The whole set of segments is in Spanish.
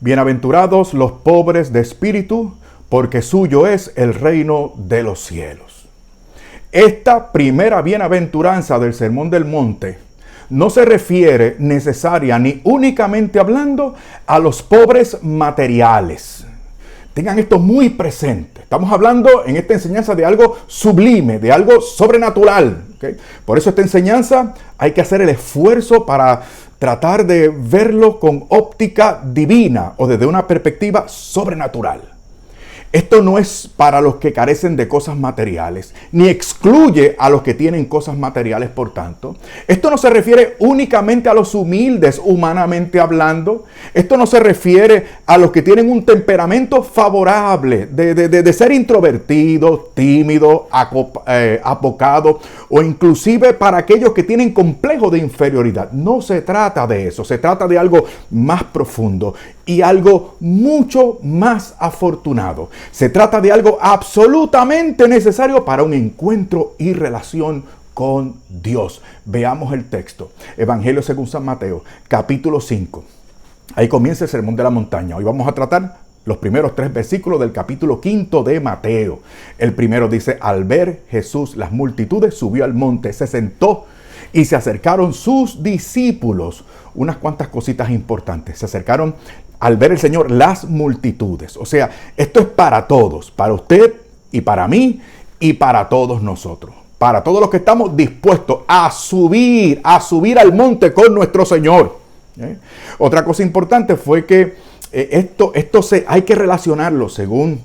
Bienaventurados los pobres de espíritu, porque suyo es el reino de los cielos. Esta primera bienaventuranza del Sermón del Monte no se refiere necesaria ni únicamente hablando a los pobres materiales. Tengan esto muy presente. Estamos hablando en esta enseñanza de algo sublime, de algo sobrenatural. ¿Okay? Por eso esta enseñanza hay que hacer el esfuerzo para tratar de verlo con óptica divina o desde una perspectiva sobrenatural. Esto no es para los que carecen de cosas materiales, ni excluye a los que tienen cosas materiales, por tanto. Esto no se refiere únicamente a los humildes, humanamente hablando. Esto no se refiere a los que tienen un temperamento favorable de ser introvertidos, tímidos, apocados, o inclusive para aquellos que tienen complejo de inferioridad. No se trata de eso, se trata de algo más profundo y algo mucho más afortunado. Se trata de algo absolutamente necesario para un encuentro y relación con Dios. Veamos el texto. Evangelio según San Mateo, capítulo 5. Ahí comienza el Sermón de la Montaña. Hoy vamos a tratar los primeros 3 versículos del capítulo 5 de Mateo. El primero dice: al ver Jesús las multitudes, subió al monte, se sentó y se acercaron sus discípulos. Unas cuantas cositas importantes. Se acercaron al ver el Señor las multitudes. O sea, esto es para todos, para usted y para mí y para todos nosotros. Para todos los que estamos dispuestos a subir al monte con nuestro Señor. Otra cosa importante fue que esto hay que relacionarlo, según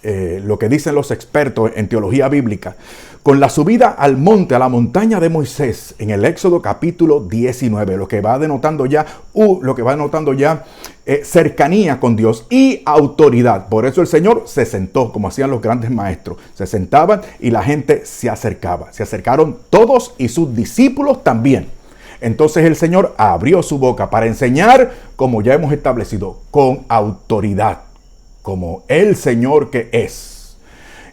lo que dicen los expertos en teología bíblica, con la subida al monte, a la montaña de Moisés, en el Éxodo capítulo 19, lo que va denotando ya cercanía con Dios y autoridad. Por eso el Señor se sentó, como hacían los grandes maestros. Se sentaban y la gente se acercaba. Se acercaron todos y sus discípulos también. Entonces el Señor abrió su boca para enseñar, como ya hemos establecido, con autoridad, como el Señor que es.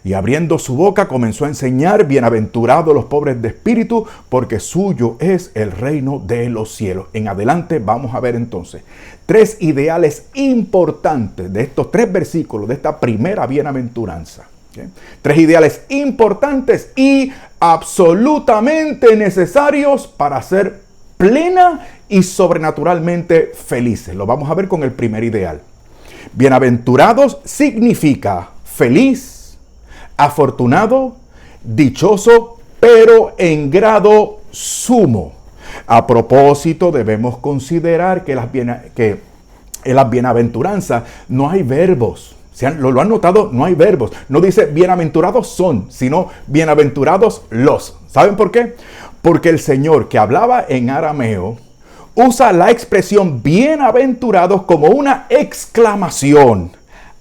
Y abriendo su boca comenzó a enseñar: bienaventurados los pobres de espíritu, porque suyo es el reino de los cielos. En adelante vamos a ver entonces 3 ideales importantes de estos 3 versículos de esta primera bienaventuranza. ¿Okay? 3 ideales importantes y absolutamente necesarios para ser plena y sobrenaturalmente felices. Lo vamos a ver con el primer ideal. Bienaventurados significa feliz, afortunado, dichoso, pero en grado sumo. A propósito, debemos considerar que en las bienaventuranzas no hay verbos. Lo han notado, no hay verbos. No dice bienaventurados son, sino bienaventurados los. ¿Saben por qué? Porque el Señor, que hablaba en arameo, usa la expresión bienaventurados como una exclamación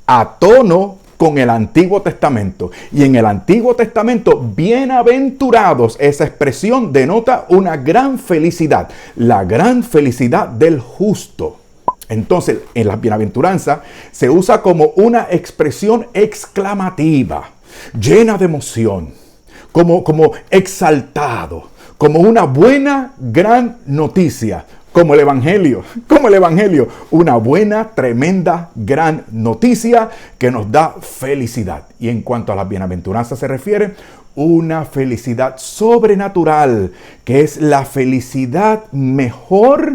a tono con el Antiguo Testamento. Y en el Antiguo Testamento, bienaventurados, esa expresión denota una gran felicidad, la gran felicidad del justo. Entonces, en la bienaventuranza se usa como una expresión exclamativa, llena de emoción, como exaltado, como una buena, gran noticia. Como el Evangelio, una buena, tremenda, gran noticia que nos da felicidad. Y en cuanto a las bienaventuranzas se refiere, una felicidad sobrenatural, que es la felicidad mejor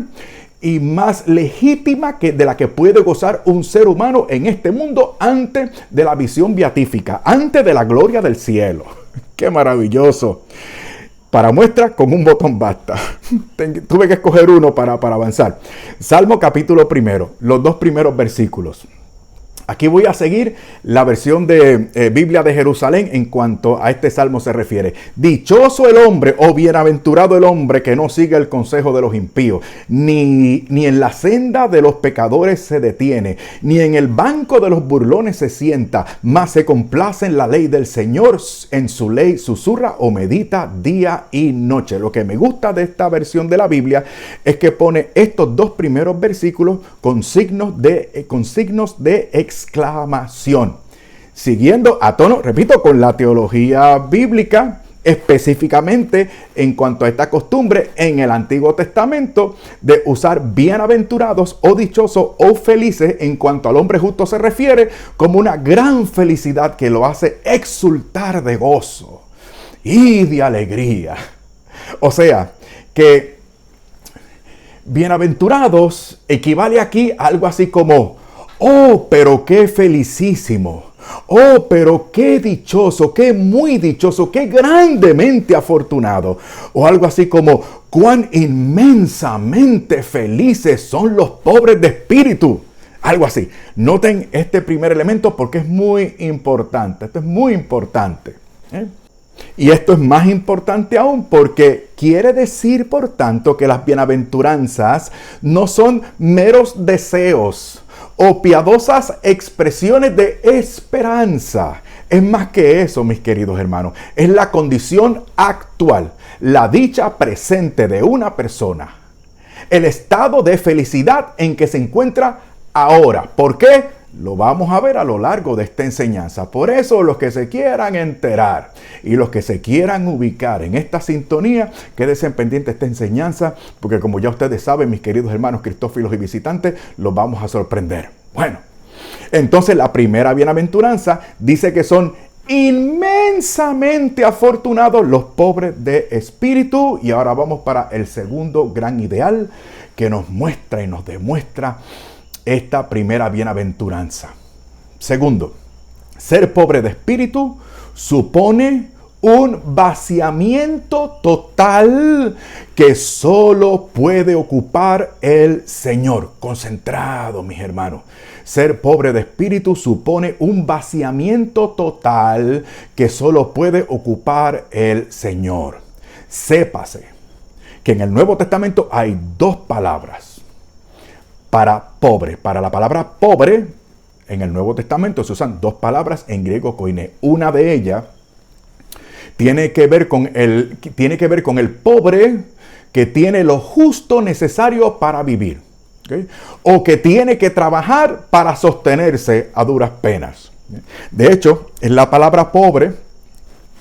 y más legítima de la que puede gozar un ser humano en este mundo antes de la visión beatífica, antes de la gloria del cielo. ¡Qué maravilloso! Para muestra, con un botón basta. Tuve que escoger uno para avanzar. Salmo capítulo 1, los 2 primeros versículos. Aquí voy a seguir la versión de Biblia de Jerusalén en cuanto a este salmo se refiere. Dichoso el hombre o bienaventurado el hombre que no sigue el consejo de los impíos, ni en la senda de los pecadores se detiene, ni en el banco de los burlones se sienta, mas se complace en la ley del Señor, en su ley susurra o medita día y noche. Lo que me gusta de esta versión de la Biblia es que pone estos 2 primeros versículos con signos de exclamación, siguiendo a tono, repito, con la teología bíblica. específicamente en cuanto a esta costumbre en el Antiguo Testamento de usar bienaventurados o dichosos o felices en cuanto al hombre justo se refiere, como una gran felicidad que lo hace exultar de gozo y de alegría. O sea, que bienaventurados equivale aquí a algo así como, oh, pero qué felicísimo. Oh, pero qué dichoso, qué muy dichoso, qué grandemente afortunado. O algo así como, cuán inmensamente felices son los pobres de espíritu. Algo así. Noten este primer elemento porque es muy importante. Esto es muy importante. Y esto es más importante aún porque quiere decir, por tanto, que las bienaventuranzas no son meros deseos o piadosas expresiones de esperanza. Es más que eso, mis queridos hermanos. Es la condición actual, la dicha presente de una persona. El estado de felicidad en que se encuentra ahora. ¿Por qué? Lo vamos a ver a lo largo de esta enseñanza. Por eso los que se quieran enterar y los que se quieran ubicar en esta sintonía, quédense pendientes de esta enseñanza, porque como ya ustedes saben, mis queridos hermanos cristófilos y visitantes, los vamos a sorprender. Bueno, entonces la primera bienaventuranza dice que son inmensamente afortunados los pobres de espíritu. Y ahora vamos para el segundo gran ideal que nos muestra y nos demuestra esta primera bienaventuranza. Segundo, ser pobre de espíritu supone un vaciamiento total que solo puede ocupar el Señor. Concentrado, mis hermanos. Ser pobre de espíritu supone un vaciamiento total que solo puede ocupar el Señor. Sépase que en el Nuevo Testamento hay dos palabras para pobre. Para la palabra pobre, en el Nuevo Testamento se usan dos palabras en griego koiné. Una de ellas tiene que ver con el pobre que tiene lo justo necesario para vivir. ¿Okay? O que tiene que trabajar para sostenerse a duras penas. De hecho, es la palabra pobre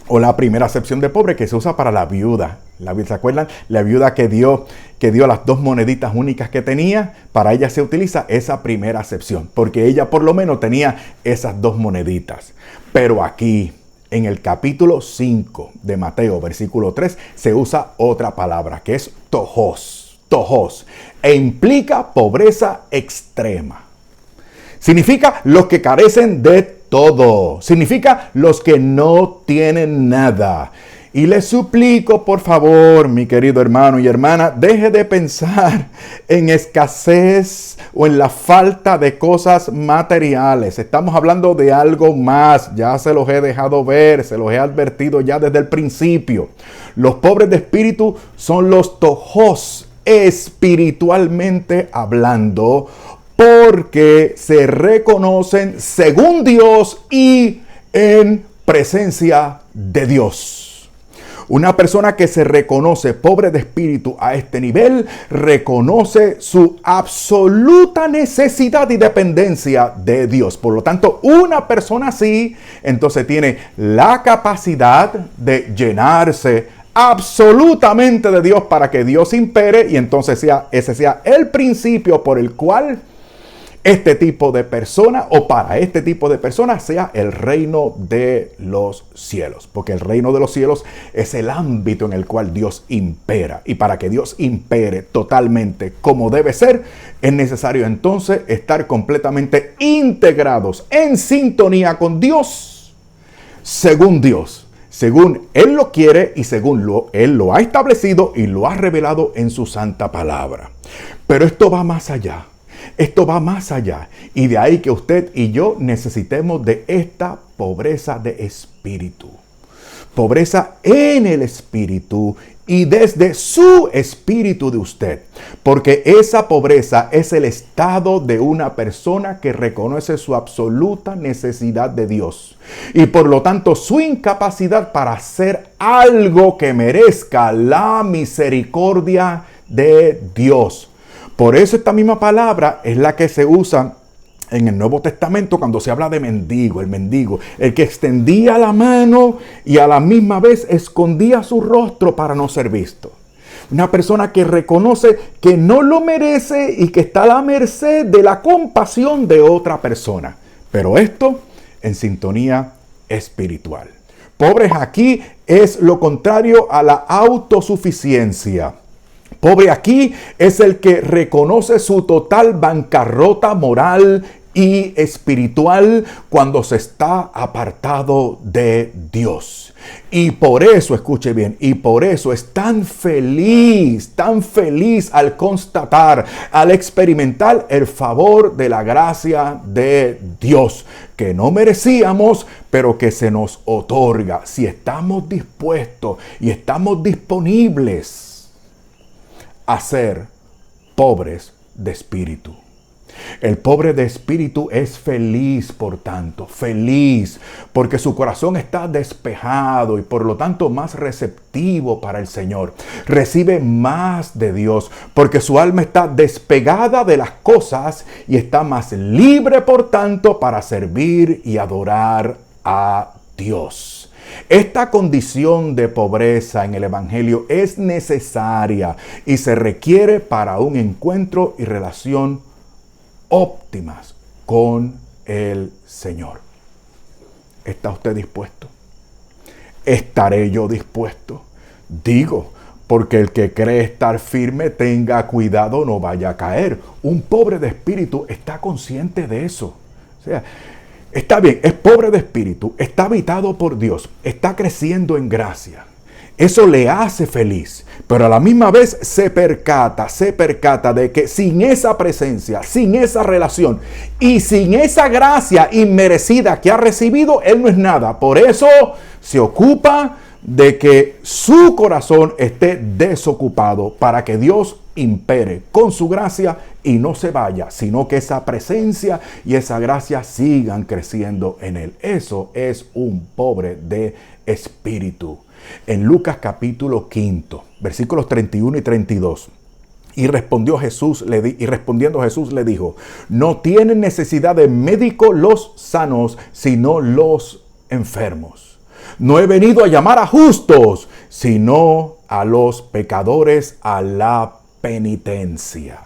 o la primera acepción de pobre que se usa para la viuda. ¿Se acuerdan? La viuda que dio las dos moneditas únicas que tenía, para ella se utiliza esa primera acepción, porque ella por lo menos tenía esas dos moneditas. Pero aquí, en el capítulo 5 de Mateo, versículo 3, se usa otra palabra que es tojos, e implica pobreza extrema. Significa los que carecen de todo. Significa los que no tienen nada. Y les suplico, por favor, mi querido hermano y hermana, deje de pensar en escasez o en la falta de cosas materiales. Estamos hablando de algo más. Ya se los he dejado ver, se los he advertido ya desde el principio. Los pobres de espíritu son los tojos, espiritualmente hablando, porque se reconocen según Dios y en presencia de Dios. Una persona que se reconoce pobre de espíritu a este nivel, reconoce su absoluta necesidad y dependencia de Dios. Por lo tanto, una persona así, entonces tiene la capacidad de llenarse absolutamente de Dios para que Dios impere, y entonces ese sea el principio por el cual este tipo de persona, o para este tipo de personas, sea el reino de los cielos. Porque el reino de los cielos es el ámbito en el cual Dios impera. Y para que Dios impere totalmente como debe ser, es necesario entonces estar completamente integrados en sintonía con Dios, según Dios, según Él lo quiere y según Él lo ha establecido y lo ha revelado en su santa palabra. Pero esto va más allá. Esto va más allá, y de ahí que usted y yo necesitemos de esta pobreza de espíritu. Pobreza en el espíritu y desde su espíritu de usted. Porque esa pobreza es el estado de una persona que reconoce su absoluta necesidad de Dios. Y por lo tanto su incapacidad para hacer algo que merezca la misericordia de Dios. Por eso esta misma palabra es la que se usa en el Nuevo Testamento cuando se habla de mendigo, el que extendía la mano y a la misma vez escondía su rostro para no ser visto. Una persona que reconoce que no lo merece y que está a la merced de la compasión de otra persona. Pero esto en sintonía espiritual. Pobres aquí es lo contrario a la autosuficiencia. Pobre aquí es el que reconoce su total bancarrota moral y espiritual cuando se está apartado de Dios. Y por eso, escuche bien, y por eso es tan feliz al constatar, al experimentar el favor de la gracia de Dios, que no merecíamos, pero que se nos otorga si estamos dispuestos y estamos disponibles a ser pobres de espíritu. El pobre de espíritu es feliz, por tanto, feliz, porque su corazón está despejado y por lo tanto más receptivo para el Señor. Recibe más de Dios, porque su alma está despegada de las cosas y está más libre, por tanto, para servir y adorar a Dios. Esta condición de pobreza en el Evangelio es necesaria y se requiere para un encuentro y relación óptimas con el Señor. ¿Está usted dispuesto? ¿Estaré yo dispuesto? Digo, porque el que cree estar firme tenga cuidado, no vaya a caer. Un pobre de espíritu está consciente de eso. O sea, está bien, es pobre de espíritu, está habitado por Dios, está creciendo en gracia. Eso le hace feliz, pero a la misma vez se percata de que sin esa presencia, sin esa relación y sin esa gracia inmerecida que ha recibido, él no es nada. Por eso se ocupa de que su corazón esté desocupado para que Dios impere con su gracia y no se vaya, sino que esa presencia y esa gracia sigan creciendo en él. Eso es un pobre de espíritu. En Lucas capítulo 5, versículos 31 y 32. Y respondiendo Jesús le dijo: no tienen necesidad de médico los sanos, sino los enfermos. No he venido a llamar a justos, sino a los pecadores a la penitencia.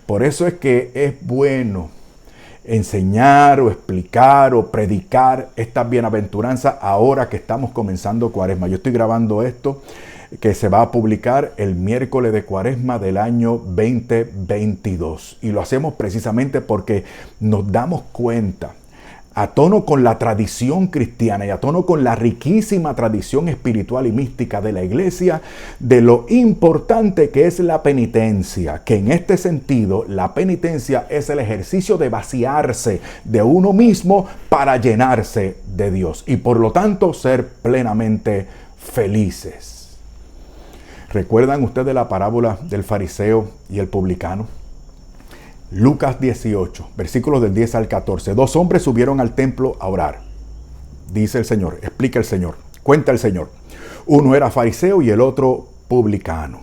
Por eso es que es bueno enseñar o explicar o predicar esta bienaventuranza ahora que estamos comenzando Cuaresma. Yo estoy grabando esto que se va a publicar el miércoles de Cuaresma del año 2022 y lo hacemos precisamente porque nos damos cuenta, a tono con la tradición cristiana y a tono con la riquísima tradición espiritual y mística de la iglesia, de lo importante que es la penitencia, que en este sentido la penitencia es el ejercicio de vaciarse de uno mismo para llenarse de Dios y por lo tanto ser plenamente felices. ¿Recuerdan ustedes la parábola del fariseo y el publicano? Lucas 18, versículos del 10 al 14. Dos hombres subieron al templo a orar. Dice el Señor, explica el Señor, cuenta el Señor. Uno era fariseo y el otro publicano.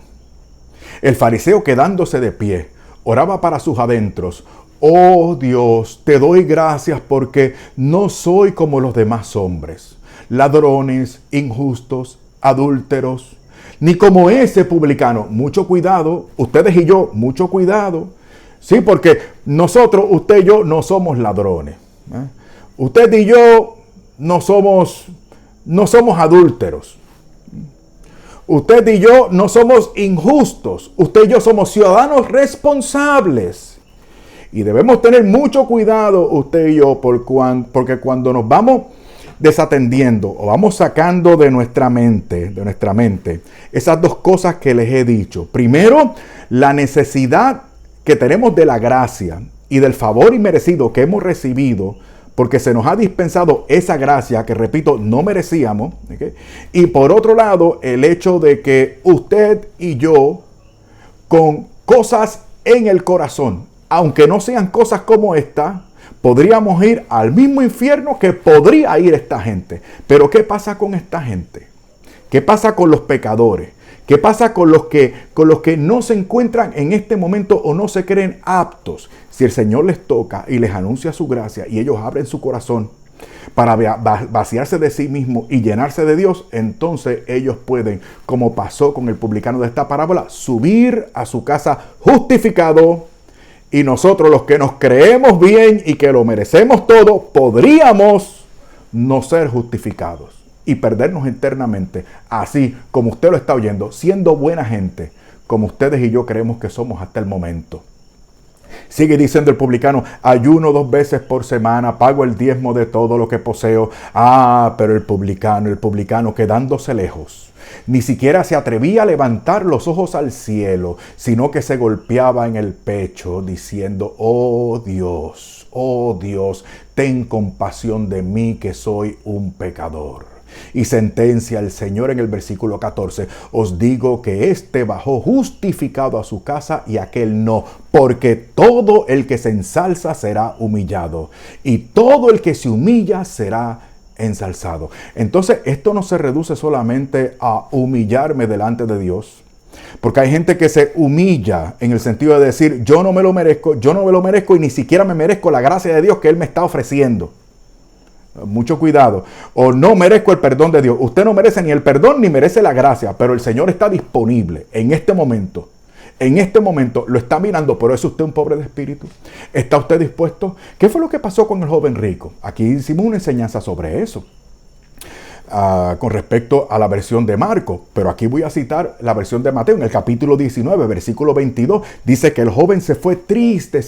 El fariseo, quedándose de pie, oraba para sus adentros: oh Dios, te doy gracias porque no soy como los demás hombres, ladrones, injustos, adúlteros, ni como ese publicano. Mucho cuidado, ustedes y yo, mucho cuidado. Sí, porque nosotros, usted y yo, no somos ladrones. Usted y yo no somos adúlteros. Usted y yo no somos injustos. Usted y yo somos ciudadanos responsables. Y debemos tener mucho cuidado, usted y yo, porque cuando nos vamos desatendiendo o vamos sacando de nuestra mente esas dos cosas que les he dicho. Primero, la necesidad que tenemos de la gracia y del favor inmerecido que hemos recibido, porque se nos ha dispensado esa gracia que, repito, no merecíamos. ¿Okay? Y por otro lado, el hecho de que usted y yo, con cosas en el corazón, aunque no sean cosas como esta, podríamos ir al mismo infierno que podría ir esta gente. Pero ¿qué pasa con esta gente? ¿Qué pasa con los pecadores? ¿Qué pasa con los que no se encuentran en este momento o no se creen aptos? Si el Señor les toca y les anuncia su gracia y ellos abren su corazón para vaciarse de sí mismos y llenarse de Dios, entonces ellos pueden, como pasó con el publicano de esta parábola, subir a su casa justificado. Y nosotros, los que nos creemos bien y que lo merecemos todo, podríamos no ser justificados y perdernos eternamente, así como usted lo está oyendo, siendo buena gente, como ustedes y yo creemos que somos hasta el momento. Sigue diciendo el publicano: ayuno 2 veces por semana, pago el diezmo de todo lo que poseo. Pero el publicano quedándose lejos, ni siquiera se atrevía a levantar los ojos al cielo, sino que se golpeaba en el pecho diciendo: oh Dios, ten compasión de mí, que soy un pecador. Y sentencia el Señor en el versículo 14: os digo que éste bajó justificado a su casa y aquel no, porque todo el que se ensalza será humillado, y todo el que se humilla será ensalzado. Entonces, esto no se reduce solamente a humillarme delante de Dios, porque hay gente que se humilla en el sentido de decir: yo no me lo merezco y ni siquiera me merezco la gracia de Dios que Él me está ofreciendo. Mucho cuidado. O no merezco el perdón de Dios. Usted no merece ni el perdón ni merece la gracia, pero el Señor está disponible en este momento. En este momento lo está mirando, pero ¿es usted un pobre de espíritu? ¿Está usted dispuesto? ¿Qué fue lo que pasó con el joven rico? Aquí hicimos una enseñanza sobre eso, con respecto a la versión de Marcos, pero aquí voy a citar la versión de Mateo. En el capítulo 19, versículo 22, dice que el joven se fue triste.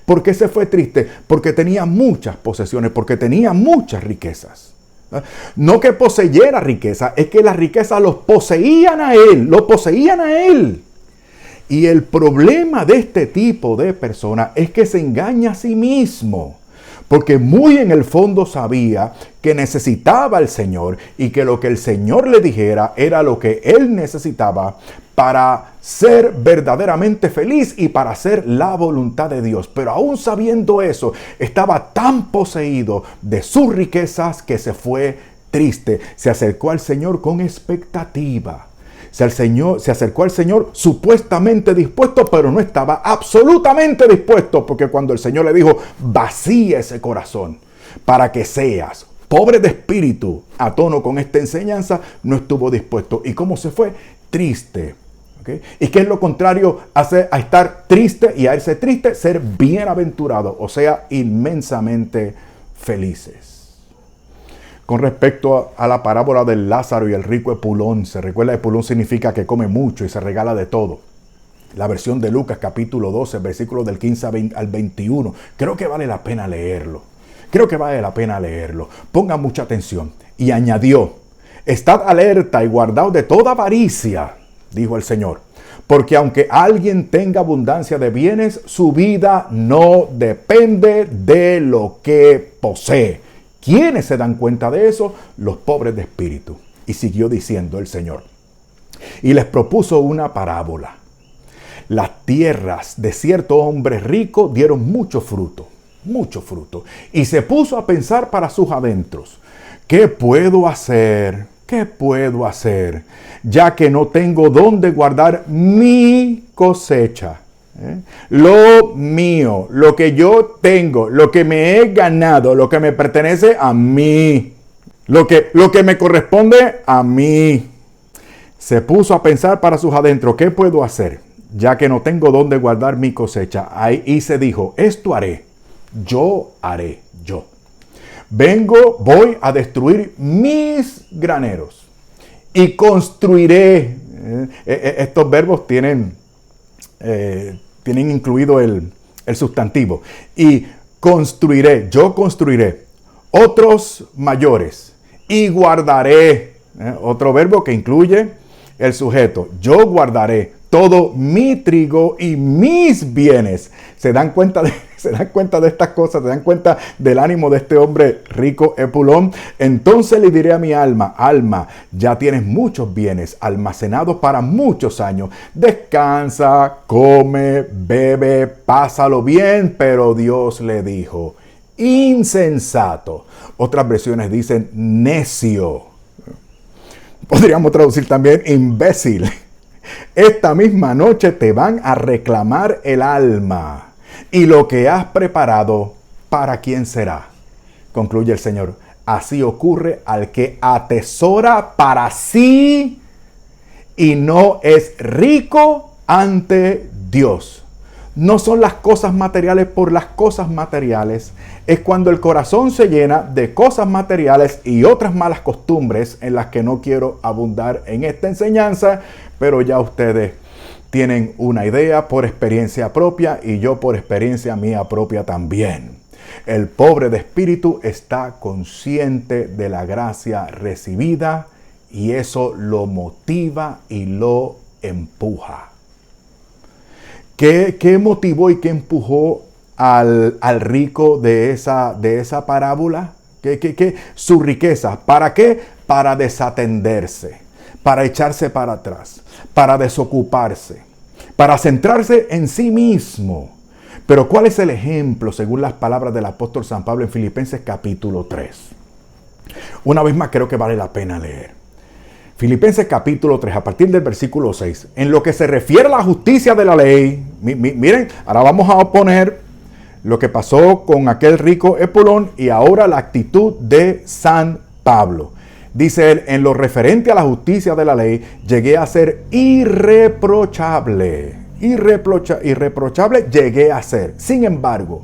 ¿Por qué se fue triste? Porque tenía muchas posesiones, porque tenía muchas riquezas. No que poseyera riqueza, es que las riquezas lo poseían a él. Y el problema de este tipo de persona es que se engaña a sí mismo, porque muy en el fondo sabía que necesitaba al Señor y que lo que el Señor le dijera era lo que él necesitaba para ser verdaderamente feliz y para hacer la voluntad de Dios. Pero aún sabiendo eso, estaba tan poseído de sus riquezas que se fue triste. Se acercó al Señor con expectativa. Se acercó al Señor supuestamente dispuesto, pero no estaba absolutamente dispuesto, porque cuando el Señor le dijo: vacía ese corazón para que seas pobre de espíritu, a tono con esta enseñanza, no estuvo dispuesto. ¿Y cómo se fue? Triste. ¿Okay? ¿Y qué es lo contrario a estar triste y a irse triste? Ser bienaventurado, o sea, inmensamente felices. Con respecto a la parábola del Lázaro y el rico Epulón, se recuerda que Epulón significa que come mucho y se regala de todo. La versión de Lucas capítulo 12, versículos del 15 al 21. Creo que vale la pena leerlo. Pongan mucha atención. Y añadió: estad alerta y guardaos de toda avaricia, dijo el Señor, porque aunque alguien tenga abundancia de bienes, su vida no depende de lo que posee. ¿Quiénes se dan cuenta de eso? Los pobres de espíritu. Y siguió diciendo el Señor: y les propuso una parábola. Las tierras de cierto hombre rico dieron mucho fruto. Y se puso a pensar para sus adentros: ¿qué puedo hacer? Ya que no tengo dónde guardar mi cosecha. Lo mío, lo que yo tengo, lo que me he ganado, lo que me pertenece a mí, lo que me corresponde a mí. Se puso a pensar para sus adentros: ¿qué puedo hacer? Ya que no tengo dónde guardar mi cosecha. Y se dijo: esto haré. Voy a destruir mis graneros y construiré. Estos verbos tienen incluido el sustantivo. Y yo construiré otros mayores y guardaré. Otro verbo que incluye el sujeto. Yo guardaré todo mi trigo y mis bienes. ¿Se dan cuenta de estas cosas? ¿Se dan cuenta del ánimo de este hombre rico Epulón? Entonces le diré a mi alma: alma, ya tienes muchos bienes almacenados para muchos años. Descansa, come, bebe, pásalo bien. Pero Dios le dijo: insensato. Otras versiones dicen necio. Podríamos traducir también imbécil. Esta misma noche te van a reclamar el alma. Y lo que has preparado, ¿para quién será? Concluye el Señor. Así ocurre al que atesora para sí y no es rico ante Dios. No son las cosas materiales por las cosas materiales. Es cuando el corazón se llena de cosas materiales y otras malas costumbres en las que no quiero abundar en esta enseñanza, pero ya ustedes tienen una idea por experiencia propia y yo por experiencia mía propia también. El pobre de espíritu está consciente de la gracia recibida y eso lo motiva y lo empuja. ¿Qué motivó y qué empujó al rico de esa parábola? ¿Qué? Su riqueza. ¿Para qué? Para desatenderse, para echarse para atrás, para desocuparse, para centrarse en sí mismo. Pero ¿cuál es el ejemplo según las palabras del apóstol San Pablo en Filipenses capítulo 3? Una vez más creo que vale la pena leer. Filipenses capítulo 3, a partir del versículo 6. En lo que se refiere a la justicia de la ley, miren, ahora vamos a poner lo que pasó con aquel rico Epulón y ahora la actitud de San Pablo. Dice él, en lo referente a la justicia de la ley, llegué a ser irreprochable. Irreprochable llegué a ser. Sin embargo,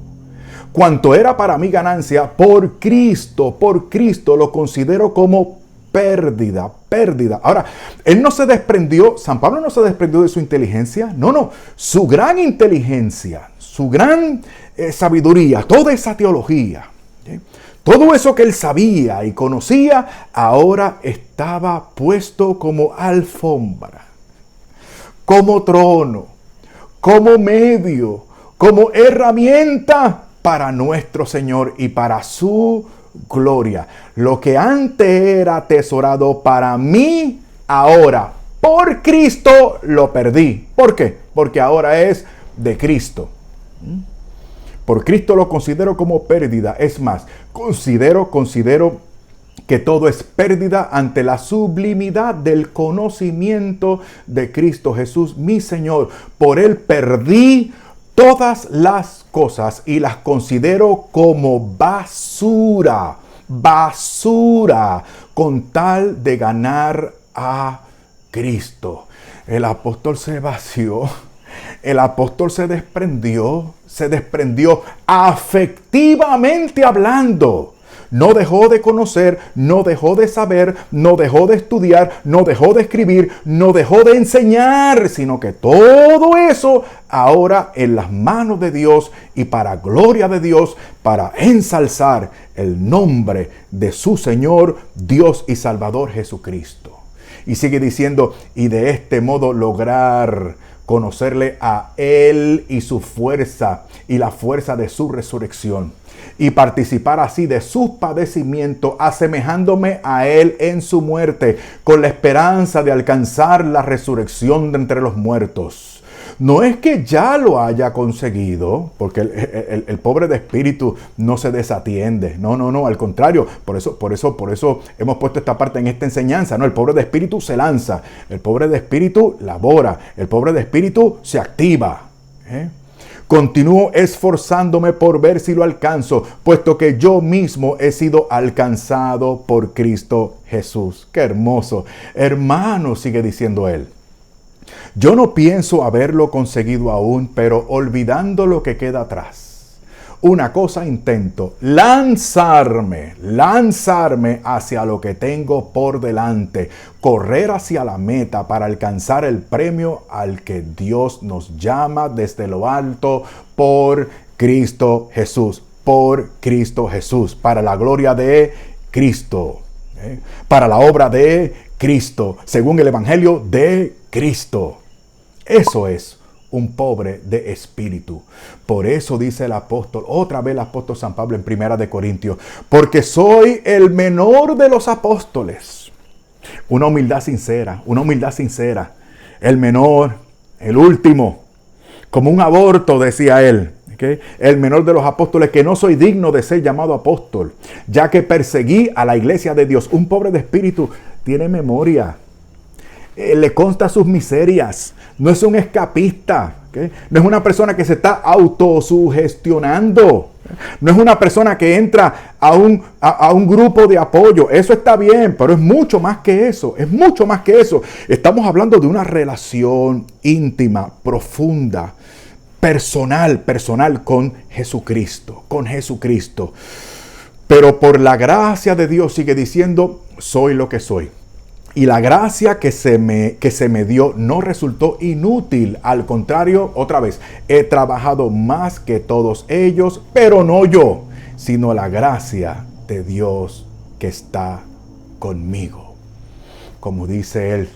cuanto era para mí ganancia, por Cristo lo considero como pérdida. Ahora, él no se desprendió, San Pablo no se desprendió de su inteligencia. No. Su gran inteligencia, su gran sabiduría, toda esa teología, ¿sí? Todo eso que él sabía y conocía, ahora estaba puesto como alfombra, como trono, como medio, como herramienta para nuestro Señor y para su gloria. Lo que antes era atesorado para mí, ahora por Cristo lo perdí. ¿Por qué? Porque ahora es de Cristo. Por Cristo lo considero como pérdida. Es más, considero que todo es pérdida ante la sublimidad del conocimiento de Cristo Jesús, mi Señor. Por Él perdí todas las cosas y las considero como basura, con tal de ganar a Cristo. El apóstol se vació, el apóstol se desprendió afectivamente hablando. No dejó de conocer, no dejó de saber, no dejó de estudiar, no dejó de escribir, no dejó de enseñar, sino que todo eso ahora en las manos de Dios y para gloria de Dios, para ensalzar el nombre de su Señor, Dios y Salvador Jesucristo. Y sigue diciendo, y de este modo lograr conocerle a Él y su fuerza y la fuerza de su resurrección. Y participar así de sus padecimientos, asemejándome a Él en su muerte, con la esperanza de alcanzar la resurrección de entre los muertos. No es que ya lo haya conseguido, porque el pobre de espíritu no se desatiende. No, al contrario. Por eso hemos puesto esta parte en esta enseñanza. No, el pobre de espíritu se lanza, el pobre de espíritu labora, el pobre de espíritu se activa. Continúo esforzándome por ver si lo alcanzo, puesto que yo mismo he sido alcanzado por Cristo Jesús. ¡Qué hermoso! Hermano, sigue diciendo él. Yo no pienso haberlo conseguido aún, pero olvidando lo que queda atrás. Una cosa intento, lanzarme hacia lo que tengo por delante, correr hacia la meta para alcanzar el premio al que Dios nos llama desde lo alto por Cristo Jesús, para la gloria de Cristo, para la obra de Cristo, según el Evangelio de Cristo. Eso es un pobre de espíritu. Por eso dice el apóstol, otra vez el apóstol San Pablo en 1 Corintios, porque soy el menor de los apóstoles. Una humildad sincera, el menor, el último, como un aborto, decía él. El menor de los apóstoles, que no soy digno de ser llamado apóstol, ya que perseguí a la iglesia de Dios. Un pobre de espíritu tiene memoria. Le consta sus miserias. No es un escapista. ¿Okay? No es una persona que se está autosugestionando. No es una persona que entra a un grupo de apoyo. Eso está bien, pero es mucho más que eso. Es mucho más que eso. Estamos hablando de una relación íntima, profunda, personal con Jesucristo. Con Jesucristo. Pero por la gracia de Dios sigue diciendo, soy lo que soy. Y la gracia que se me dio no resultó inútil. Al contrario, otra vez, he trabajado más que todos ellos, pero no yo, sino la gracia de Dios que está conmigo. Como dice él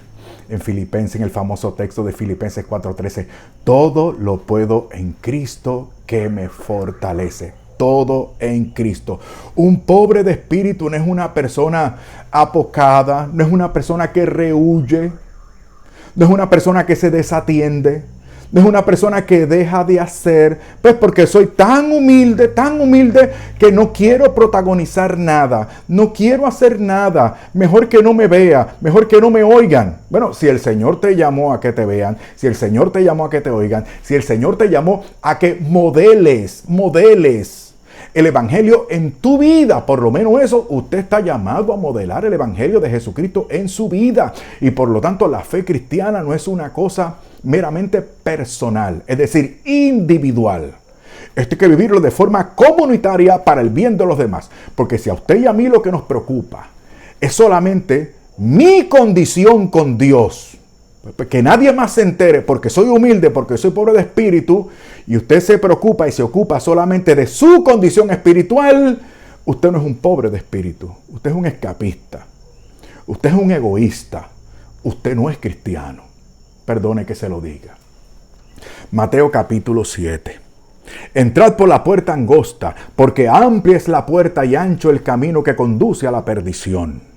en Filipenses, en el famoso texto de Filipenses 4:13, todo lo puedo en Cristo que me fortalece. Todo en Cristo. Un pobre de espíritu no es una persona apocada, no es una persona que rehuye, no es una persona que se desatiende, no es una persona que deja de hacer, pues porque soy tan humilde, que no quiero protagonizar nada, no quiero hacer nada, mejor que no me vea, mejor que no me oigan. Bueno, si el Señor te llamó a que te vean, si el Señor te llamó a que te oigan, si el Señor te llamó a que modeles el evangelio en tu vida, por lo menos eso, usted está llamado a modelar el evangelio de Jesucristo en su vida. Y por lo tanto, la fe cristiana no es una cosa meramente personal, es decir, individual. Esto hay que vivirlo de forma comunitaria para el bien de los demás. Porque si a usted y a mí lo que nos preocupa es solamente mi condición con Dios, que nadie más se entere porque soy humilde, porque soy pobre de espíritu, y usted se preocupa y se ocupa solamente de su condición espiritual, usted no es un pobre de espíritu, usted es un escapista, usted es un egoísta, usted no es cristiano. Perdone que se lo diga. Mateo capítulo 7. Entrad por la puerta angosta, porque amplia es la puerta y ancho el camino que conduce a la perdición.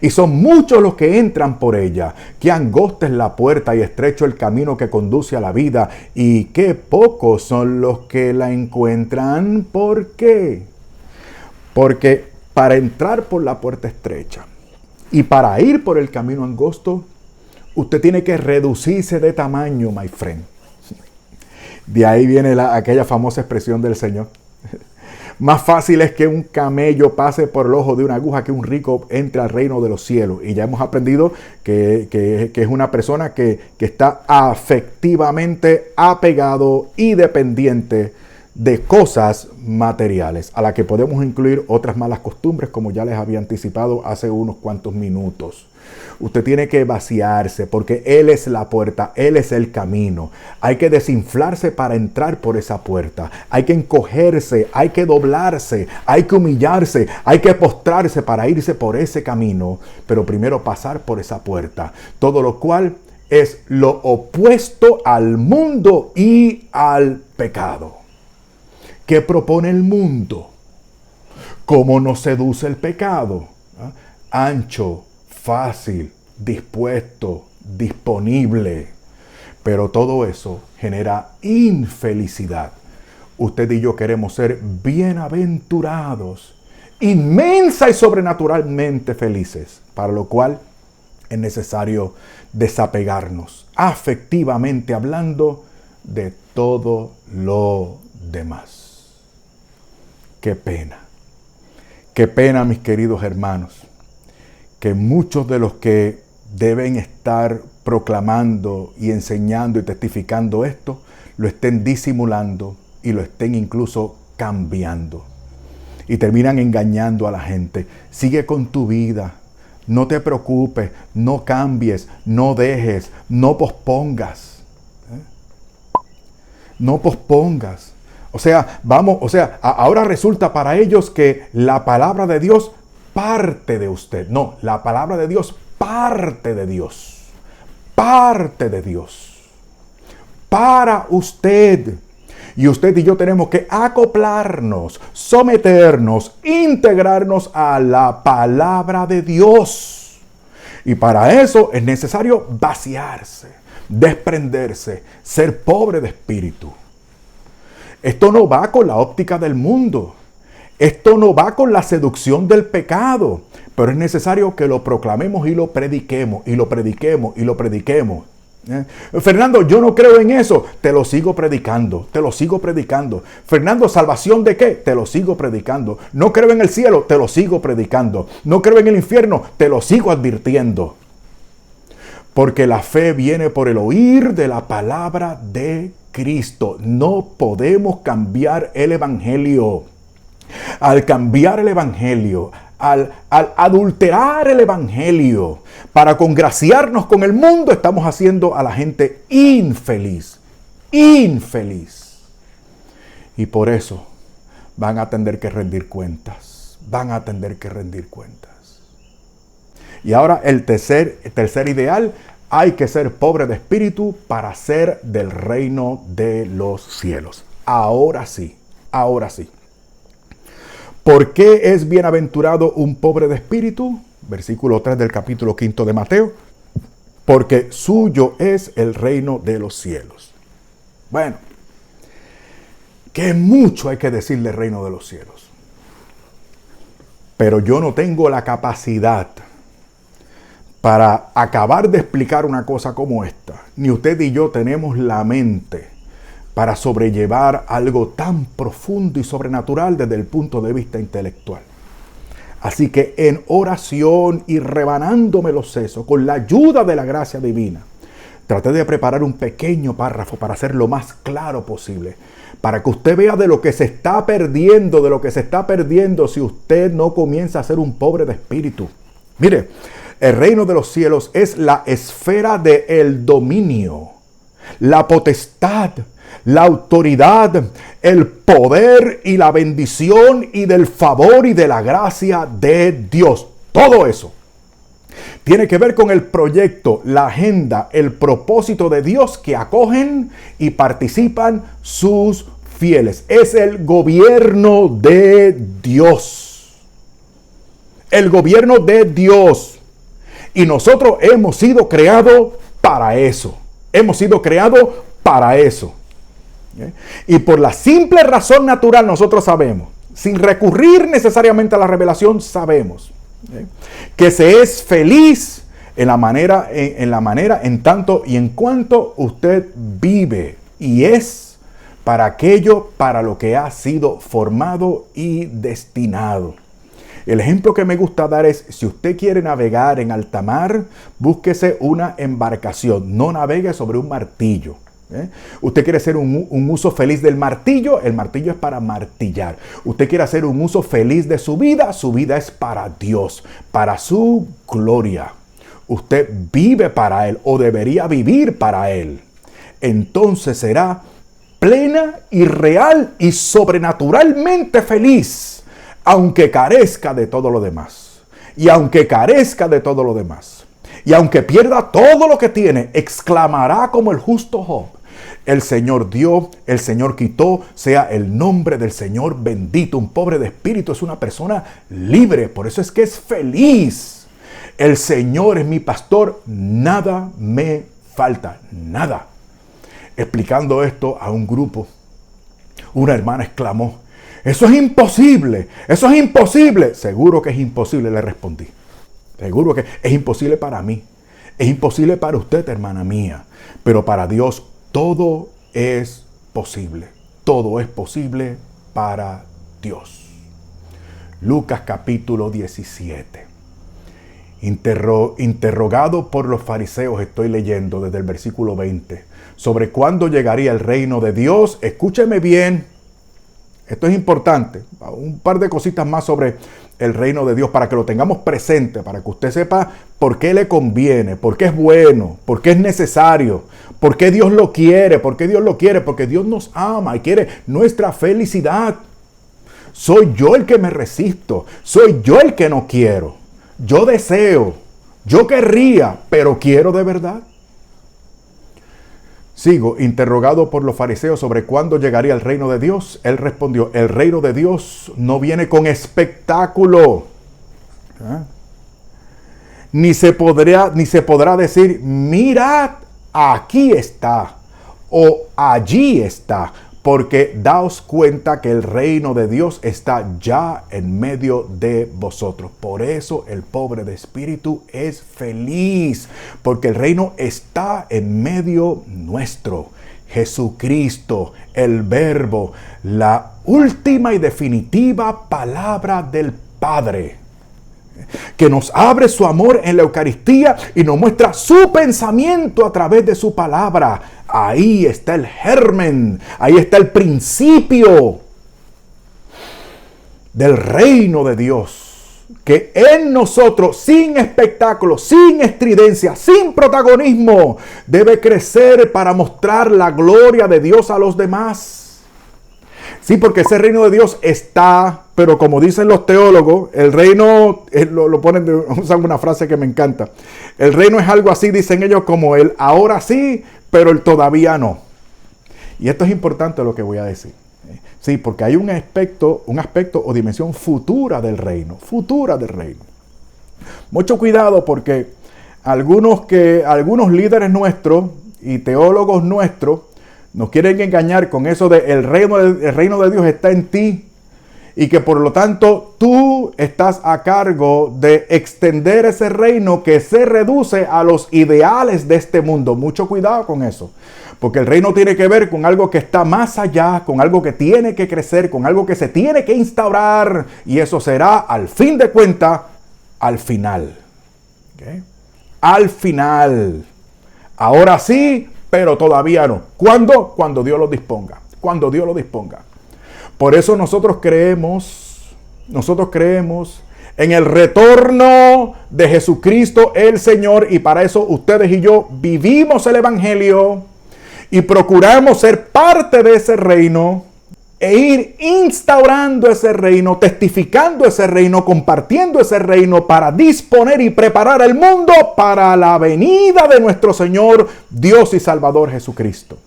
Y son muchos los que entran por ella, que angosta es la puerta y estrecho el camino que conduce a la vida, y qué pocos son los que la encuentran. ¿Por qué? Porque para entrar por la puerta estrecha y para ir por el camino angosto, usted tiene que reducirse de tamaño, my friend. De ahí viene aquella famosa expresión del Señor. Más fácil es que un camello pase por el ojo de una aguja que un rico entre al reino de los cielos. Y ya hemos aprendido que es una persona que está afectivamente apegado y dependiente de cosas materiales, a la que podemos incluir otras malas costumbres, como ya les había anticipado hace unos cuantos minutos. Usted tiene que vaciarse porque Él es la puerta, Él es el camino. Hay que desinflarse para entrar por esa puerta. Hay que encogerse, hay que doblarse, hay que humillarse, hay que postrarse para irse por ese camino. Pero primero pasar por esa puerta. Todo lo cual es lo opuesto al mundo y al pecado. ¿Qué propone el mundo? ¿Cómo nos seduce el pecado? Ancho, fácil, dispuesto, disponible. Pero todo eso genera infelicidad. Usted y yo queremos ser bienaventurados, inmensa y sobrenaturalmente felices, para lo cual es necesario desapegarnos, afectivamente hablando, de todo lo demás. Qué pena, mis queridos hermanos, que muchos de los que deben estar proclamando y enseñando y testificando esto, lo estén disimulando y lo estén incluso cambiando. Y terminan engañando a la gente. Sigue con tu vida, no te preocupes, no cambies, no dejes, no pospongas. No pospongas. Ahora resulta para ellos que la palabra de Dios parte de usted. No, la palabra de Dios parte de Dios. Parte de Dios. Para usted. Y usted y yo tenemos que acoplarnos, someternos, integrarnos a la palabra de Dios. Y para eso es necesario vaciarse, desprenderse, ser pobre de espíritu. Esto no va con la óptica del mundo. Esto no va con la seducción del pecado, pero es necesario que lo proclamemos y lo prediquemos, y lo prediquemos, y lo prediquemos. Fernando, yo no creo en eso. Te lo sigo predicando, te lo sigo predicando. Fernando, ¿salvación de qué? Te lo sigo predicando. No creo en el cielo, te lo sigo predicando. No creo en el infierno, te lo sigo advirtiendo. Porque la fe viene por el oír de la palabra de Cristo. No podemos cambiar el evangelio. Al cambiar el evangelio, al adulterar el evangelio para congraciarnos con el mundo, estamos haciendo a la gente infeliz. Infeliz. Y por eso van a tener que rendir cuentas. Van a tener que rendir cuentas. Y ahora el tercer ideal: hay que ser pobre de espíritu para ser del reino de los cielos. Ahora sí, ahora sí. ¿Por qué es bienaventurado un pobre de espíritu? Versículo 3 del capítulo 5 de Mateo. Porque suyo es el reino de los cielos. Bueno, que mucho hay que decir del reino de los cielos. Pero yo no tengo la capacidad para acabar de explicar una cosa como esta. Ni usted y yo tenemos la mente para sobrellevar algo tan profundo y sobrenatural desde el punto de vista intelectual. Así que en oración y rebanándome los sesos, con la ayuda de la gracia divina, traté de preparar un pequeño párrafo para hacer lo más claro posible, para que usted vea de lo que se está perdiendo, si usted no comienza a ser un pobre de espíritu. Mire, el reino de los cielos es la esfera del dominio, la potestad, la autoridad, el poder y la bendición y del favor y de la gracia de Dios. Todo eso tiene que ver con el proyecto, la agenda, el propósito de Dios que acogen y participan sus fieles. Es el gobierno de Dios. El gobierno de Dios. Y nosotros hemos sido creados para eso. Hemos sido creados para eso. Y por la simple razón natural nosotros sabemos, sin recurrir necesariamente a la revelación, sabemos que se es feliz en tanto y en cuanto usted vive y es para aquello para lo que ha sido formado y destinado. El ejemplo que me gusta dar es, si usted quiere navegar en alta mar, búsquese una embarcación, no navegue sobre un martillo. Usted quiere hacer un uso feliz del martillo, el martillo es para martillar. Usted quiere hacer un uso feliz de su vida es para Dios, para su gloria. Usted vive para Él o debería vivir para Él. Entonces será plena y real y sobrenaturalmente feliz, aunque carezca de todo lo demás. Y aunque carezca de todo lo demás. Y aunque pierda todo lo que tiene, exclamará como el justo Job: el Señor dio, el Señor quitó, sea el nombre del Señor bendito. Un pobre de espíritu es una persona libre, por eso es que es feliz. El Señor es mi pastor, nada me falta, nada. Explicando esto a un grupo, una hermana exclamó: eso es imposible, eso es imposible. Seguro que es imposible, le respondí. Seguro que es imposible para mí. Es imposible para usted, hermana mía. Pero para Dios todo es posible. Todo es posible para Dios. Lucas capítulo 17. Interrogado por los fariseos, estoy leyendo desde el versículo 20, sobre cuándo llegaría el reino de Dios. Escúcheme bien. Esto es importante. Un par de cositas más sobre el reino de Dios para que lo tengamos presente, para que usted sepa por qué le conviene, por qué es bueno, por qué es necesario, por qué Dios lo quiere, porque Dios nos ama y quiere nuestra felicidad. Soy yo el que me resisto, soy yo el que no quiero. Yo deseo, yo querría, pero quiero de verdad. Sigo, interrogado por los fariseos sobre cuándo llegaría el reino de Dios, él respondió: el reino de Dios no viene con espectáculo. Ni se podrá decir: mirad, aquí está, o allí está, porque daos cuenta que el reino de Dios está ya en medio de vosotros. Por eso el pobre de espíritu es feliz, porque el reino está en medio nuestro. Jesucristo, el Verbo, la última y definitiva palabra del Padre, que nos abre su amor en la Eucaristía y nos muestra su pensamiento a través de su palabra. Ahí está el germen, ahí está el principio del reino de Dios, que en nosotros, sin espectáculo, sin estridencia, sin protagonismo, debe crecer para mostrar la gloria de Dios a los demás. Sí, porque ese reino de Dios está, pero como dicen los teólogos, el reino, lo ponen, usan una frase que me encanta. El reino es algo así, dicen ellos, como el ahora sí, pero el todavía no. Y esto es importante lo que voy a decir. Sí, porque hay un aspecto o dimensión futura del reino. Mucho cuidado, porque algunos líderes nuestros y teólogos nuestros nos quieren engañar con eso de el reino de Dios está en ti y que por lo tanto tú estás a cargo de extender ese reino que se reduce a los ideales de este mundo. Mucho cuidado con eso, porque el reino tiene que ver con algo que está más allá, con algo que tiene que crecer, con algo que se tiene que instaurar, y eso será al fin de cuentas, al final. ¿Okay? Al final. Ahora sí, pero todavía no. ¿Cuándo? Cuando Dios lo disponga. Cuando Dios lo disponga. Por eso nosotros creemos en el retorno de Jesucristo el Señor, y para eso ustedes y yo vivimos el Evangelio y procuramos ser parte de ese reino e ir instaurando ese reino, testificando ese reino, compartiendo ese reino para disponer y preparar el mundo para la venida de nuestro Señor, Dios y Salvador Jesucristo.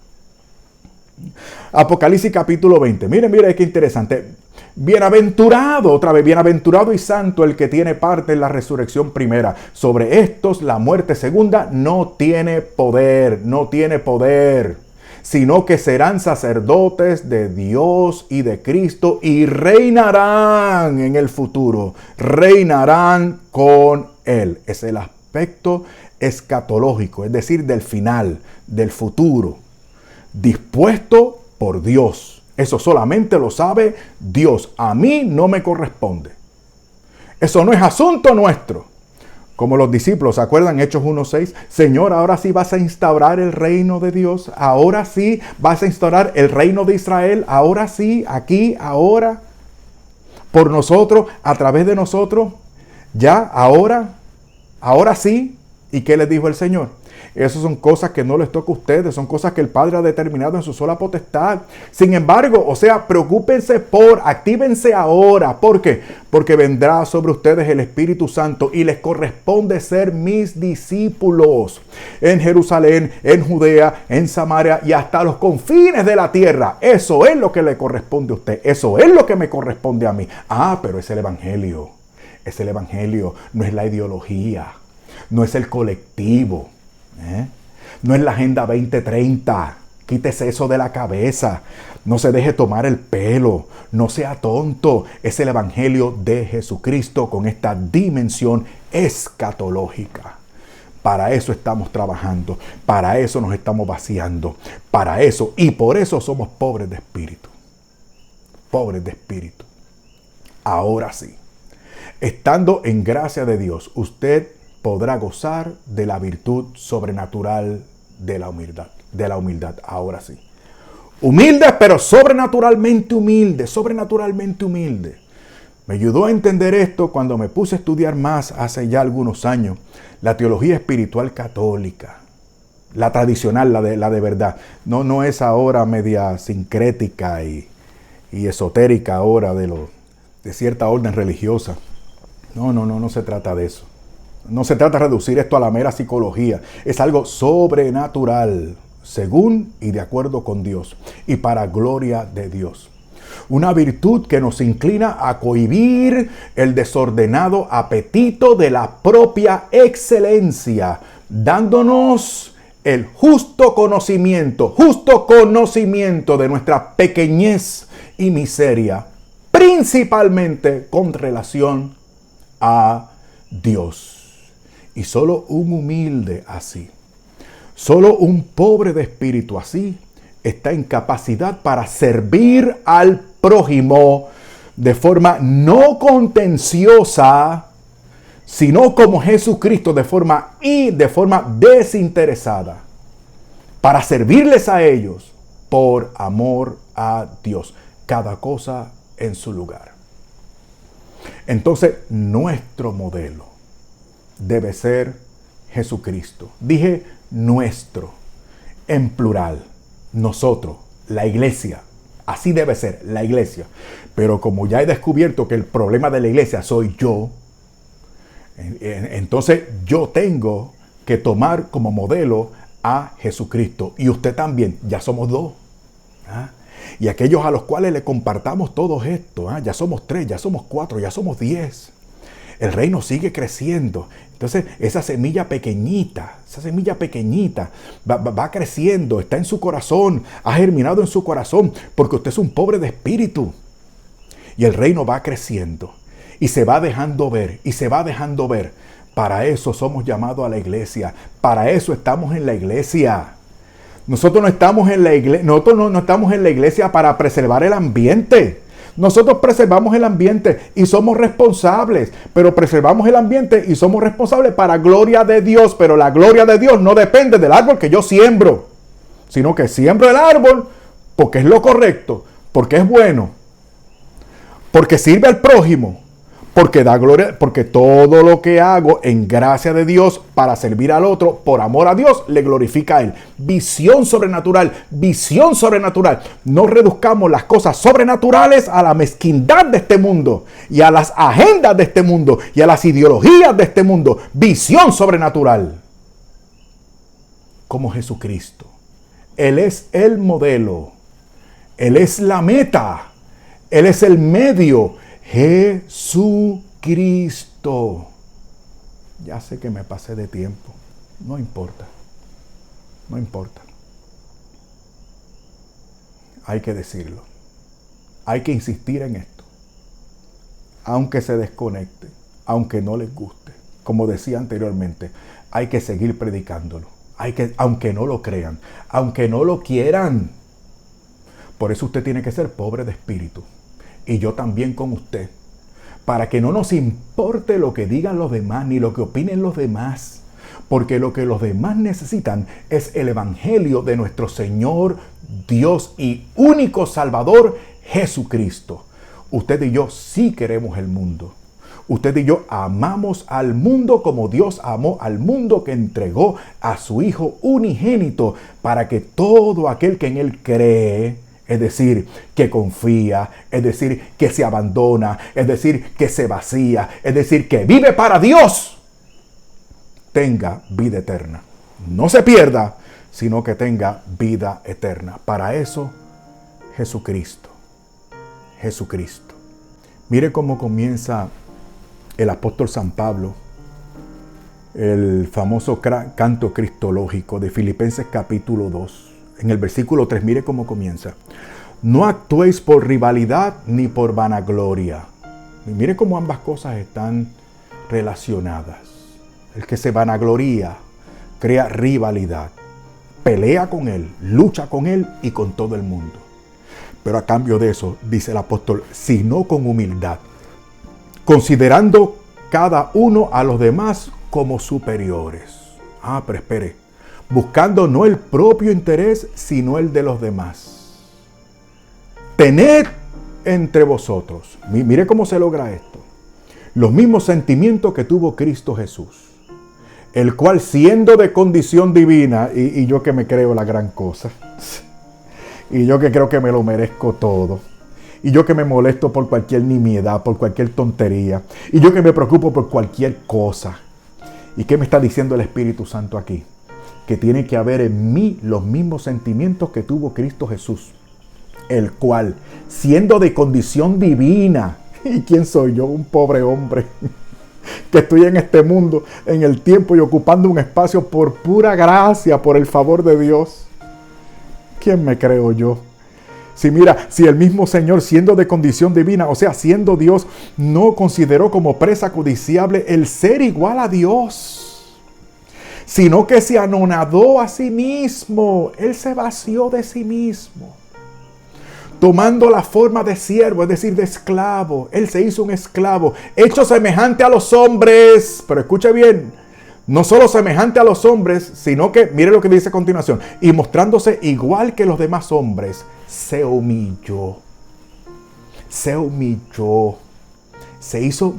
Apocalipsis capítulo 20. Miren qué interesante. Bienaventurado, otra vez, bienaventurado y santo el que tiene parte en la resurrección primera. Sobre estos la muerte segunda no tiene poder, sino que serán sacerdotes de Dios y de Cristo y reinarán en el futuro, reinarán con Él. Es el aspecto escatológico, es decir, del final, del futuro, dispuesto por Dios. Eso solamente lo sabe Dios. A mí no me corresponde. Eso no es asunto nuestro. Como los discípulos, ¿se acuerdan? Hechos 1:6. Señor, ahora sí vas a instaurar el reino de Dios. Ahora sí vas a instaurar el reino de Israel. Ahora sí, aquí, ahora. Por nosotros, a través de nosotros. Ya, ahora. Ahora sí. ¿Y qué les dijo el Señor? Esas son cosas que no les toca a ustedes, son cosas que el Padre ha determinado en su sola potestad. Sin embargo, preocúpense actívense ahora. ¿Por qué? Porque vendrá sobre ustedes el Espíritu Santo y les corresponde ser mis discípulos en Jerusalén, en Judea, en Samaria y hasta los confines de la tierra. Eso es lo que le corresponde a usted, eso es lo que me corresponde a mí. Pero es el Evangelio, no es la ideología, no es el colectivo. No es la Agenda 2030. Quítese eso de la cabeza. No se deje tomar el pelo. No sea tonto. Es el Evangelio de Jesucristo con esta dimensión escatológica. Para eso estamos trabajando. Para eso nos estamos vaciando. Para eso. Y por eso somos pobres de espíritu. Pobres de espíritu. Ahora sí. Estando en gracia de Dios, usted podrá gozar de la virtud sobrenatural de la humildad. Ahora sí. Humilde, pero sobrenaturalmente humilde. Me ayudó a entender esto cuando me puse a estudiar más hace ya algunos años la teología espiritual católica. La tradicional, la de verdad. No es ahora media sincrética y esotérica ahora de cierta orden religiosa. No se trata de eso. No se trata de reducir esto a la mera psicología. Es algo sobrenatural, según y de acuerdo con Dios, y para gloria de Dios. Una virtud que nos inclina a cohibir el desordenado apetito de la propia excelencia, dándonos el justo conocimiento de nuestra pequeñez y miseria, principalmente con relación a Dios. Y solo un humilde así, solo un pobre de espíritu así, está en capacidad para servir al prójimo de forma no contenciosa, sino como Jesucristo, de forma desinteresada, para servirles a ellos por amor a Dios. Cada cosa en su lugar. Entonces, nuestro modelo debe ser Jesucristo. Dije nuestro, en plural. Nosotros, la iglesia. Así debe ser, la iglesia. Pero como ya he descubierto que el problema de la iglesia soy yo, entonces yo tengo que tomar como modelo a Jesucristo. Y usted también, ya somos dos. Y aquellos a los cuales le compartamos todo esto, ya somos 3, ya somos 4, ya somos 10. El reino sigue creciendo. Entonces esa semilla pequeñita va creciendo, está en su corazón, ha germinado en su corazón, porque usted es un pobre de espíritu. Y el reino va creciendo y se va dejando ver, Para eso somos llamados a la iglesia. Para eso estamos en la iglesia. Nosotros no estamos en la iglesia, no estamos en la iglesia para preservar el ambiente. Nosotros preservamos el ambiente y somos responsables, pero preservamos el ambiente y somos responsables para gloria de Dios. Pero la gloria de Dios no depende del árbol que yo siembro, sino que siembro el árbol porque es lo correcto, porque es bueno, porque sirve al prójimo, porque da gloria, porque todo lo que hago en gracia de Dios para servir al otro, por amor a Dios, le glorifica a Él. Visión sobrenatural. No reduzcamos las cosas sobrenaturales a la mezquindad de este mundo y a las agendas de este mundo y a las ideologías de este mundo. Visión sobrenatural. Como Jesucristo. Él es el modelo. Él es la meta. Él es el medio. Jesucristo. Ya sé que me pasé de tiempo. No importa. Hay que decirlo. Hay que insistir en esto. Aunque se desconecte, aunque no les guste. Como decía anteriormente, hay que seguir predicándolo. Aunque no lo crean, aunque no lo quieran. Por eso usted tiene que ser pobre de espíritu. Y yo también con usted, para que no nos importe lo que digan los demás, ni lo que opinen los demás, porque lo que los demás necesitan es el evangelio de nuestro Señor, Dios y único Salvador, Jesucristo. Usted y yo sí queremos el mundo. Usted y yo amamos al mundo como Dios amó al mundo, que entregó a su Hijo unigénito para que todo aquel que en Él cree, es decir, que confía, es decir, que se abandona, es decir, que se vacía, es decir, que vive para Dios, tenga vida eterna. No se pierda, sino que tenga vida eterna. Para eso, Jesucristo. Mire cómo comienza el apóstol San Pablo, el famoso canto cristológico de Filipenses capítulo 2. En el versículo 3, mire cómo comienza. No actuéis por rivalidad ni por vanagloria. Y mire cómo ambas cosas están relacionadas. El que se vanagloria crea rivalidad. Pelea con él, lucha con él y con todo el mundo. Pero a cambio de eso, dice el apóstol, sino con humildad, considerando cada uno a los demás como superiores. Pero espere. Buscando no el propio interés, sino el de los demás. Tened entre vosotros, mire cómo se logra esto, los mismos sentimientos que tuvo Cristo Jesús, el cual siendo de condición divina, y yo que me creo la gran cosa, y yo que creo que me lo merezco todo, y yo que me molesto por cualquier nimiedad, por cualquier tontería, y yo que me preocupo por cualquier cosa. ¿Y qué me está diciendo el Espíritu Santo aquí? Que tiene que haber en mí los mismos sentimientos que tuvo Cristo Jesús, el cual, siendo de condición divina, ¿y quién soy yo? Un pobre hombre. que estoy en este mundo, en el tiempo y ocupando un espacio por pura gracia, por el favor de Dios. ¿Quién me creo yo? Si el mismo Señor, siendo de condición divina, o sea, siendo Dios, no consideró como presa codiciable el ser igual a Dios, sino que se anonadó a sí mismo. Él se vació de sí mismo, tomando la forma de siervo, es decir, de esclavo. Él se hizo un esclavo, hecho semejante a los hombres. Pero escuche bien, no solo semejante a los hombres, sino que, mire lo que dice a continuación, y mostrándose igual que los demás hombres, se humilló. Se humilló. Se hizo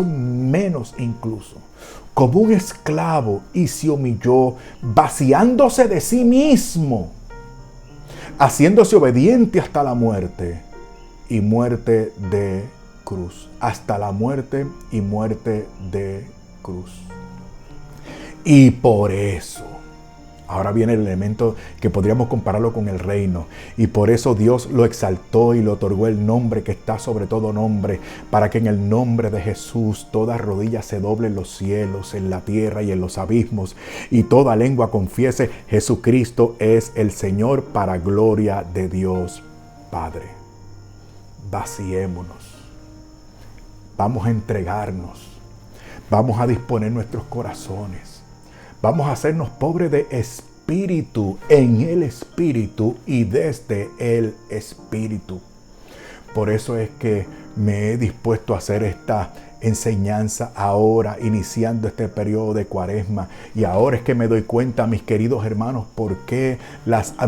menos incluso, como un esclavo, y se humilló, vaciándose de sí mismo, haciéndose obediente hasta la muerte y muerte de cruz. Hasta la muerte y muerte de cruz. Y por eso, ahora viene el elemento que podríamos compararlo con el reino. Y por eso Dios lo exaltó y le otorgó el nombre que está sobre todo nombre, para que en el nombre de Jesús toda rodilla se doble en los cielos, en la tierra y en los abismos, y toda lengua confiese: Jesucristo es el Señor, para gloria de Dios Padre. Vaciémonos. Vamos a entregarnos. Vamos a disponer nuestros corazones. Vamos a hacernos pobres de espíritu, en el espíritu y desde el espíritu. Por eso es que me he dispuesto a hacer esta enseñanza ahora, iniciando este periodo de Cuaresma. Y ahora es que me doy cuenta, mis queridos hermanos, por qué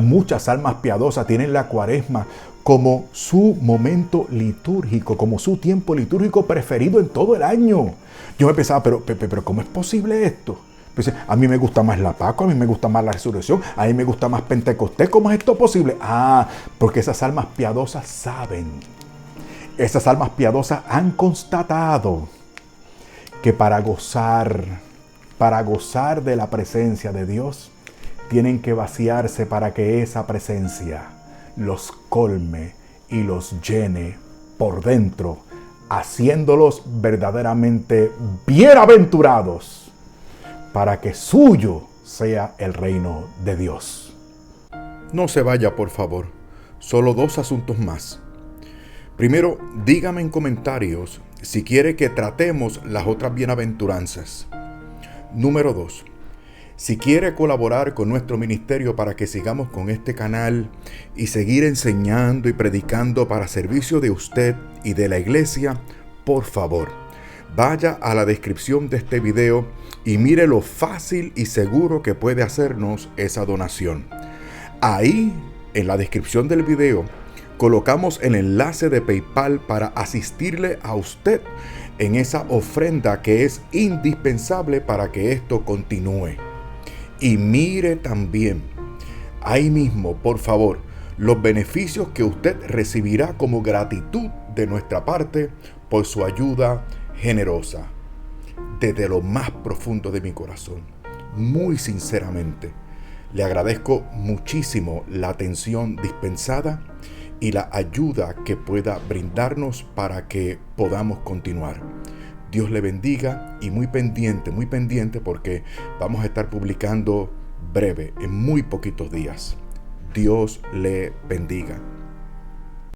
muchas almas piadosas tienen la Cuaresma como su momento litúrgico, como su tiempo litúrgico preferido en todo el año. Yo me pensaba, pero ¿cómo es posible esto? Pues, a mí me gusta más la Pascua, a mí me gusta más la Resurrección, a mí me gusta más Pentecostés. ¿Cómo es esto posible? Porque esas almas piadosas saben. Esas almas piadosas han constatado que para gozar de la presencia de Dios, tienen que vaciarse para que esa presencia los colme y los llene por dentro, haciéndolos verdaderamente bienaventurados, para que suyo sea el reino de Dios. No se vaya, por favor. Solo 2 asuntos más. Primero, dígame en comentarios si quiere que tratemos las otras bienaventuranzas. Número 2. Si quiere colaborar con nuestro ministerio para que sigamos con este canal y seguir enseñando y predicando para servicio de usted y de la iglesia, por favor, vaya a la descripción de este video y mire lo fácil y seguro que puede hacernos esa donación. Ahí, en la descripción del video, colocamos el enlace de PayPal para asistirle a usted en esa ofrenda que es indispensable para que esto continúe. Y mire también, ahí mismo, por favor, los beneficios que usted recibirá como gratitud de nuestra parte por su ayuda generosa. Desde lo más profundo de mi corazón, muy sinceramente, le agradezco muchísimo la atención dispensada y la ayuda que pueda brindarnos para que podamos continuar. Dios le bendiga y muy pendiente porque vamos a estar publicando breve, en muy poquitos días. Dios le bendiga.